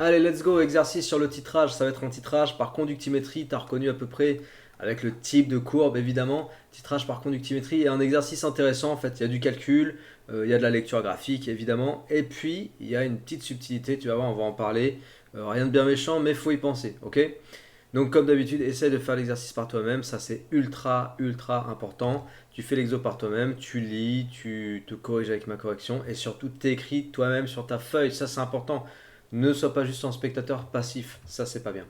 Allez, let's go, exercice sur le titrage. Ça va être un titrage par conductimétrie. Tu as reconnu à peu près avec le type de courbe, évidemment. Titrage par conductimétrie et un exercice intéressant. En fait, il y a du calcul, il y a de la lecture graphique, évidemment. Et puis, il y a une petite subtilité, tu vas voir, on va en parler. Rien de bien méchant, mais faut y penser, ok? Donc, comme d'habitude, essaye de faire l'exercice par toi-même. Ça, c'est ultra, ultra important. Tu fais l'exo par toi-même, tu lis, tu te corriges avec ma correction et surtout, t'écris toi-même sur ta feuille. Ça, c'est important. Ne sois pas juste un spectateur passif. Ça, c'est pas bien.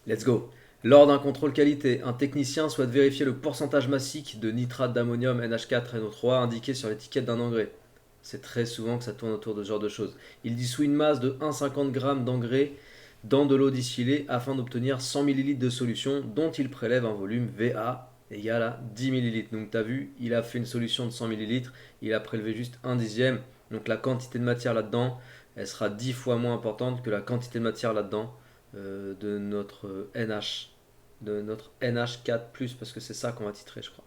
Let's go. Lors d'un contrôle qualité, un technicien souhaite vérifier le pourcentage massique de nitrate d'ammonium NH4NO3 indiqué sur l'étiquette d'un engrais. C'est très souvent que ça tourne autour de ce genre de choses. Il dissout une masse de 1,50 g d'engrais dans de l'eau distillée afin d'obtenir 100 ml de solution dont il prélève un volume VA égal à 10 ml. Donc tu as vu, il a fait une solution de 100 ml, il a prélevé juste un dixième. Donc la quantité de matière là-dedans, elle sera 10 fois moins importante que la quantité de matière là-dedans de notre NH, de notre NH4+, parce que c'est ça qu'on va titrer, je crois.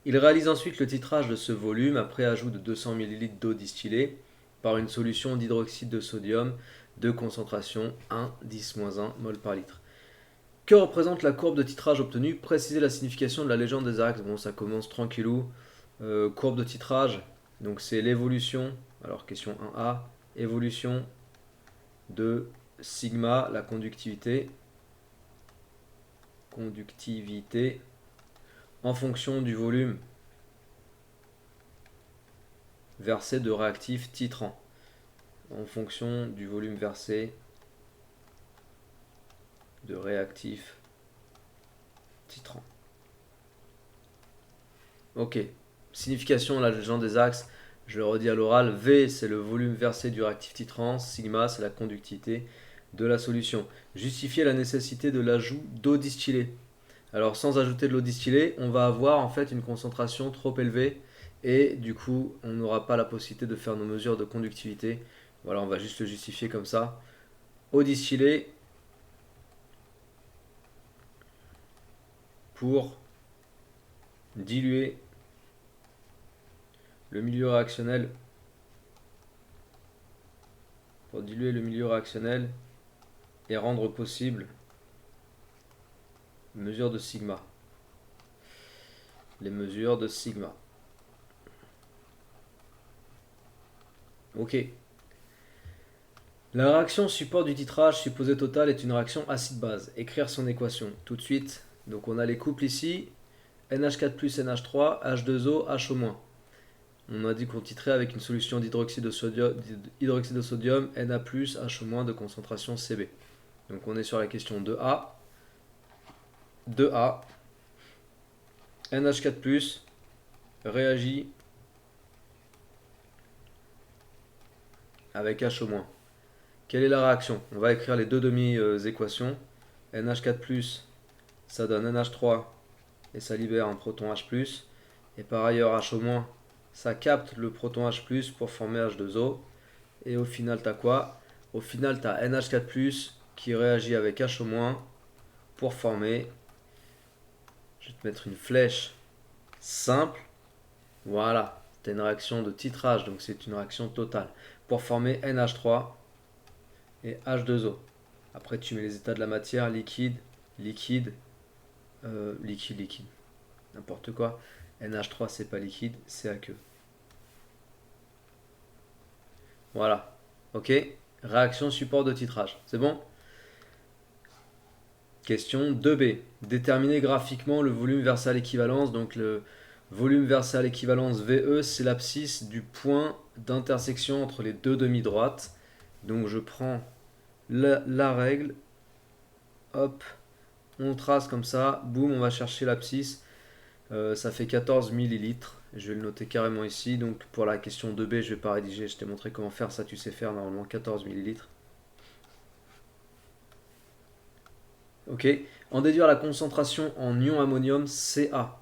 Il réalise ensuite le titrage de ce volume après ajout de 200 ml d'eau distillée par une solution d'hydroxyde de sodium de concentration 1,10-1 mol par litre. Que représente la courbe de titrage obtenue? Précisez la signification de la légende des axes. Bon, ça commence tranquillou. Courbe de titrage, donc c'est l'évolution. Alors, question 1A, évolution de sigma, la conductivité en fonction du volume versé de réactif titrant. En fonction du volume versé de réactif titrant. Ok. Signification, la légende des axes. Je le redis à l'oral. V, c'est le volume versé du réactif titrant. Sigma, c'est la conductivité de la solution. Justifier la nécessité de l'ajout d'eau distillée. Alors, sans ajouter de l'eau distillée, on va avoir en fait une concentration trop élevée et du coup, on n'aura pas la possibilité de faire nos mesures de conductivité. Voilà, on va juste le justifier comme ça. Eau distillée pour diluer le milieu réactionnel et rendre possible les mesures de sigma. Les mesures de sigma. Ok. La réaction support du titrage supposé total est une réaction acide-base. Écrire son équation tout de suite. Donc on a les couples ici. NH4 plus NH3, H2O, HO-. On a dit qu'on titrait avec une solution d'hydroxyde de sodium, Na+, HO- de concentration Cb. Donc on est sur la question 2A. 2A. NH4+, réagit avec HO-. Quelle est la réaction? On va écrire les deux demi-équations. NH4+, ça donne NH3 et ça libère un proton H+. Et par ailleurs, HO-, ça capte le proton H+, pour former H2O. Et au final, tu as quoi? Au final, tu as NH4+, qui réagit avec HO- pour former, je vais te mettre une flèche simple. Voilà, c'est une réaction de titrage, donc c'est une réaction totale. Pour former NH3 et H2O. Après, tu mets les états de la matière, liquide, liquide, liquide, liquide. N'importe quoi. NH3, c'est pas liquide, c'est aqueux. Voilà. Ok. Réaction support de titrage. C'est bon? Question 2B. Déterminer graphiquement le volume versé à l'équivalence. Donc le volume versé à l'équivalence VE, c'est l'abscisse du point d'intersection entre les deux demi-droites. Donc je prends la règle. Hop. On trace comme ça. Boum, on va chercher l'abscisse. Ça fait 14 millilitres. Je vais le noter carrément ici. Donc pour la question 2B, je ne vais pas rédiger. Je t'ai montré comment faire. Ça, tu sais faire normalement 14 millilitres. Ok. En déduire la concentration en ion ammonium Ca.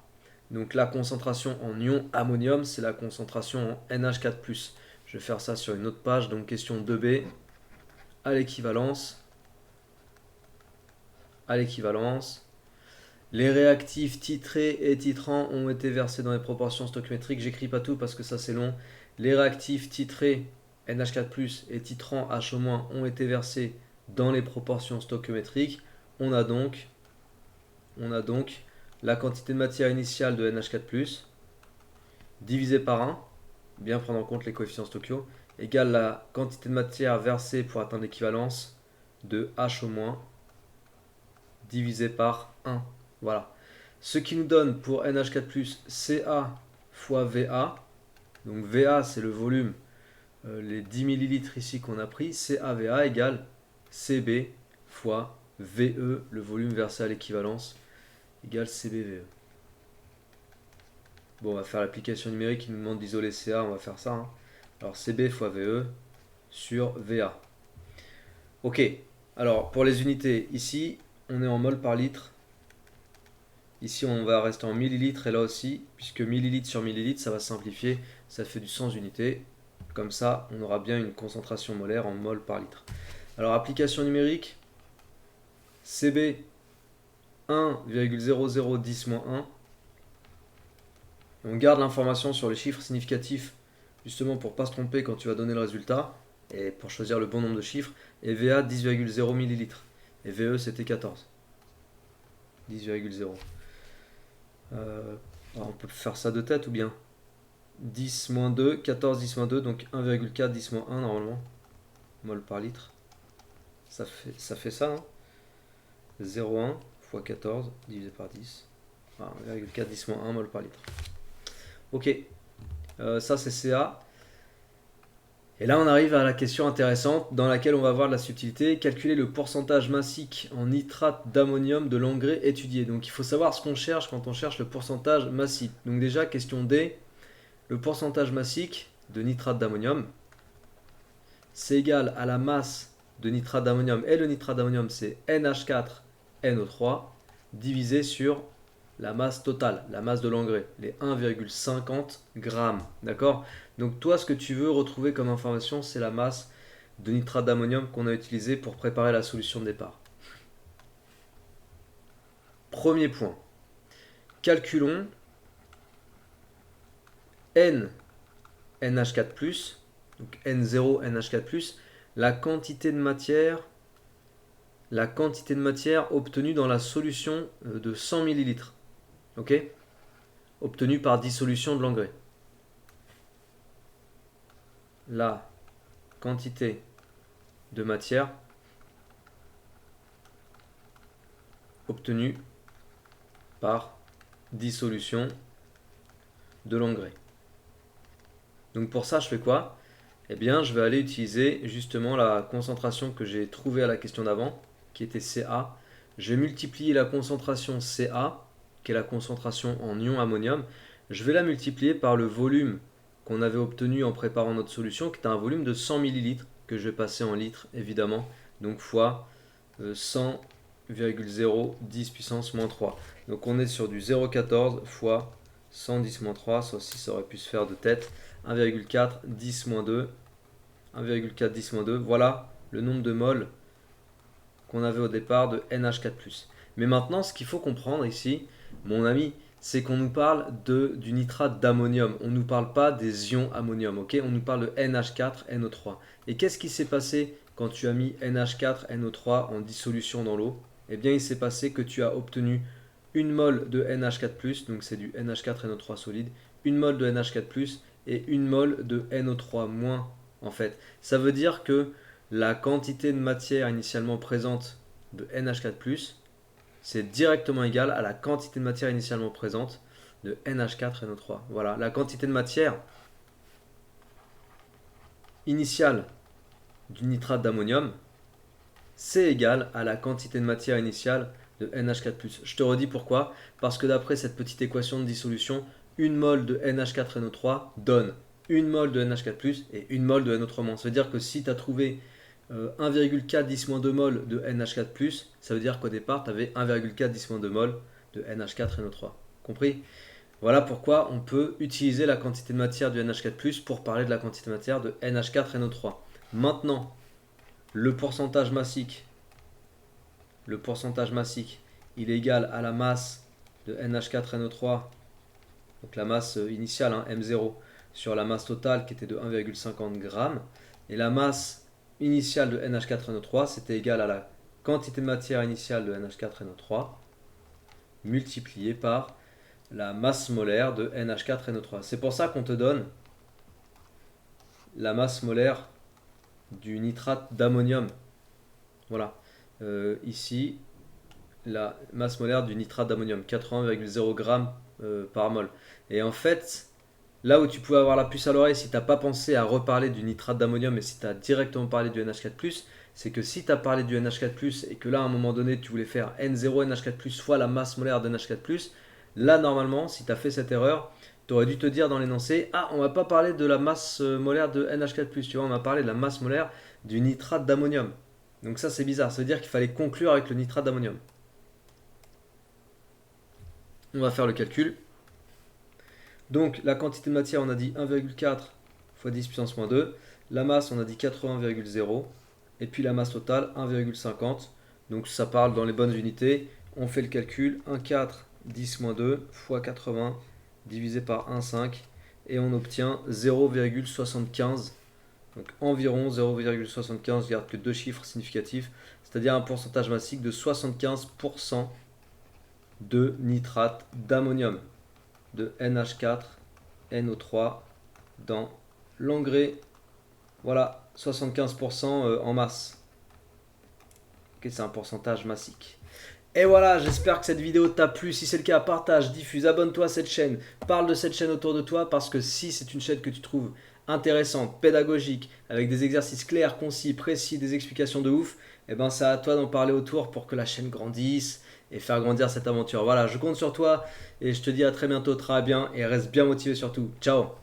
Donc la concentration en ion ammonium, c'est la concentration en NH4+. Je vais faire ça sur une autre page. Donc question 2B. À l'équivalence. À l'équivalence. Les réactifs titrés et titrants ont été versés dans les proportions stoichiométriques. J'écris pas tout parce que ça c'est long. Les réactifs titrés NH4+ et titrant H- ont été versés dans les proportions stoichiométriques, on a donc la quantité de matière initiale de NH4+, divisé par 1, bien prendre en compte les coefficients stoichio, égale la quantité de matière versée pour atteindre l'équivalence de H- divisé par 1. Voilà. Ce qui nous donne pour NH4+, Ca fois Va. Donc Va, c'est le volume, les 10 millilitres ici qu'on a pris. CaVa égale Cb fois Ve, le volume versé à l'équivalence, égale CbVe. Bon, on va faire l'application numérique qui nous demande d'isoler Ca, on va faire ça. Hein. Alors Cb fois Ve sur Va. Ok, alors pour les unités, ici on est en mol par litre. Ici on va rester en millilitres et là aussi, puisque millilitres sur millilitres, ça va simplifier, ça fait du 100 unités. Comme ça, on aura bien une concentration molaire en mol par litre. Alors application numérique, Cb 1,0010-1. On garde l'information sur les chiffres significatifs, justement pour ne pas se tromper quand tu vas donner le résultat, et pour choisir le bon nombre de chiffres, et Va 10,0 ml. Et Ve c'était 14. 10,0. On peut faire ça de tête ou bien 10 moins 2, 14 10 moins 2, donc 1,4 10 moins 1 normalement, mol par litre. Ça fait ça, hein. 0,1 fois 14 divisé par 10. Voilà, 1,4 10 moins 1 mol par litre. Ok, ça c'est Ca. Et là on arrive à la question intéressante dans laquelle on va voir de la subtilité. Calculer le pourcentage massique en nitrate d'ammonium de l'engrais étudié. Donc il faut savoir ce qu'on cherche quand on cherche le pourcentage massique. Donc déjà, question D, le pourcentage massique de nitrate d'ammonium, c'est égal à la masse de nitrate d'ammonium, et le nitrate d'ammonium c'est NH4NO3, divisé sur la masse totale, la masse de l'engrais, les 1,50 grammes. D'accord? Donc toi, ce que tu veux retrouver comme information, c'est la masse de nitrate d'ammonium qu'on a utilisé pour préparer la solution de départ. Premier point. Calculons N NH4+, donc N0 NH4+, la quantité de matière obtenue dans la solution de 100 ml. Ok? Obtenue par dissolution de l'engrais. La quantité de matière obtenue par dissolution de l'engrais. Donc pour ça, je fais quoi? Eh bien, je vais aller utiliser justement la concentration que j'ai trouvée à la question d'avant, qui était Ca. Je vais multiplier la concentration Ca, qui est la concentration en ion ammonium. Je vais la multiplier par le volume qu'on avait obtenu en préparant notre solution, qui était un volume de 100 ml, que je vais passer en litres, évidemment. Donc fois 100,010 puissance moins 3. Donc on est sur du 0,14 fois 110 moins 3, ça aussi ça aurait pu se faire de tête. 1,4 10 moins 2, 1,4 10 moins 2, voilà le nombre de moles qu'on avait au départ de NH4+. Mais maintenant, ce qu'il faut comprendre ici, mon ami, c'est qu'on nous parle du nitrate d'ammonium. On ne nous parle pas des ions ammonium, ok? On nous parle de NH4NO3. Et qu'est-ce qui s'est passé quand tu as mis NH4NO3 en dissolution dans l'eau? Eh bien, il s'est passé que tu as obtenu une mole de NH4+, donc c'est du NH4NO3 solide, une mole de NH4+, et une mole de NO3- en fait. Ça veut dire que la quantité de matière initialement présente de NH4+, c'est directement égal à la quantité de matière initialement présente de NH4NO3. Voilà, la quantité de matière initiale du nitrate d'ammonium, c'est égal à la quantité de matière initiale de NH4+. Je te redis pourquoi. Parce que d'après cette petite équation de dissolution, une mole de NH4NO3 donne une mole de NH4+, et une mole de NO3-. Ça veut dire que si tu as trouvé 1,4 10-2 mol de NH4+, ça veut dire qu'au départ, tu avais 1,4 10-2 mol de NH4NO3. Compris? Voilà pourquoi on peut utiliser la quantité de matière du NH4+, pour parler de la quantité de matière de NH4NO3. Maintenant, le pourcentage massique, il est égal à la masse de NH4NO3, donc la masse initiale, hein, M0, sur la masse totale qui était de 1,50 g. Et la masse initiale de NH4NO3, c'était égal à la quantité de matière initiale de NH4NO3 multipliée par la masse molaire de NH4NO3. C'est pour ça qu'on te donne la masse molaire du nitrate d'ammonium. Voilà. Ici, la masse molaire du nitrate d'ammonium, 80,0 g par mol. Et en fait, là où tu pouvais avoir la puce à l'oreille si tu n'as pas pensé à reparler du nitrate d'ammonium et si tu as directement parlé du NH4+, c'est que si tu as parlé du NH4+, et que là à un moment donné tu voulais faire N0 NH4+, fois la masse molaire de NH4+, là normalement si tu as fait cette erreur, tu aurais dû te dire dans l'énoncé, ah on va pas parler de la masse molaire de NH4+, tu vois, on va parler de la masse molaire du nitrate d'ammonium. Donc ça c'est bizarre, ça veut dire qu'il fallait conclure avec le nitrate d'ammonium. On va faire le calcul. Donc la quantité de matière, on a dit 1,4 fois 10 puissance moins 2. La masse, on a dit 80,0. Et puis la masse totale, 1,50. Donc ça parle dans les bonnes unités. On fait le calcul. 1,4 10 moins 2 fois 80 divisé par 1,5. Et on obtient 0,75. Donc environ 0,75. Je garde que deux chiffres significatifs. C'est-à-dire un pourcentage massique de 75% de nitrate d'ammonium, de NH4NO3 dans l'engrais. Voilà, 75% en masse. Ok, c'est un pourcentage massique. Et voilà, j'espère que cette vidéo t'a plu. Si c'est le cas, partage, diffuse, abonne-toi à cette chaîne. Parle de cette chaîne autour de toi parce que si c'est une chaîne que tu trouves intéressante, pédagogique, avec des exercices clairs, concis, précis, des explications de ouf, et ben c'est à toi d'en parler autour pour que la chaîne grandisse et faire grandir cette aventure. Voilà, je compte sur toi et je te dis à très bientôt, très bien et reste bien motivé surtout. Ciao!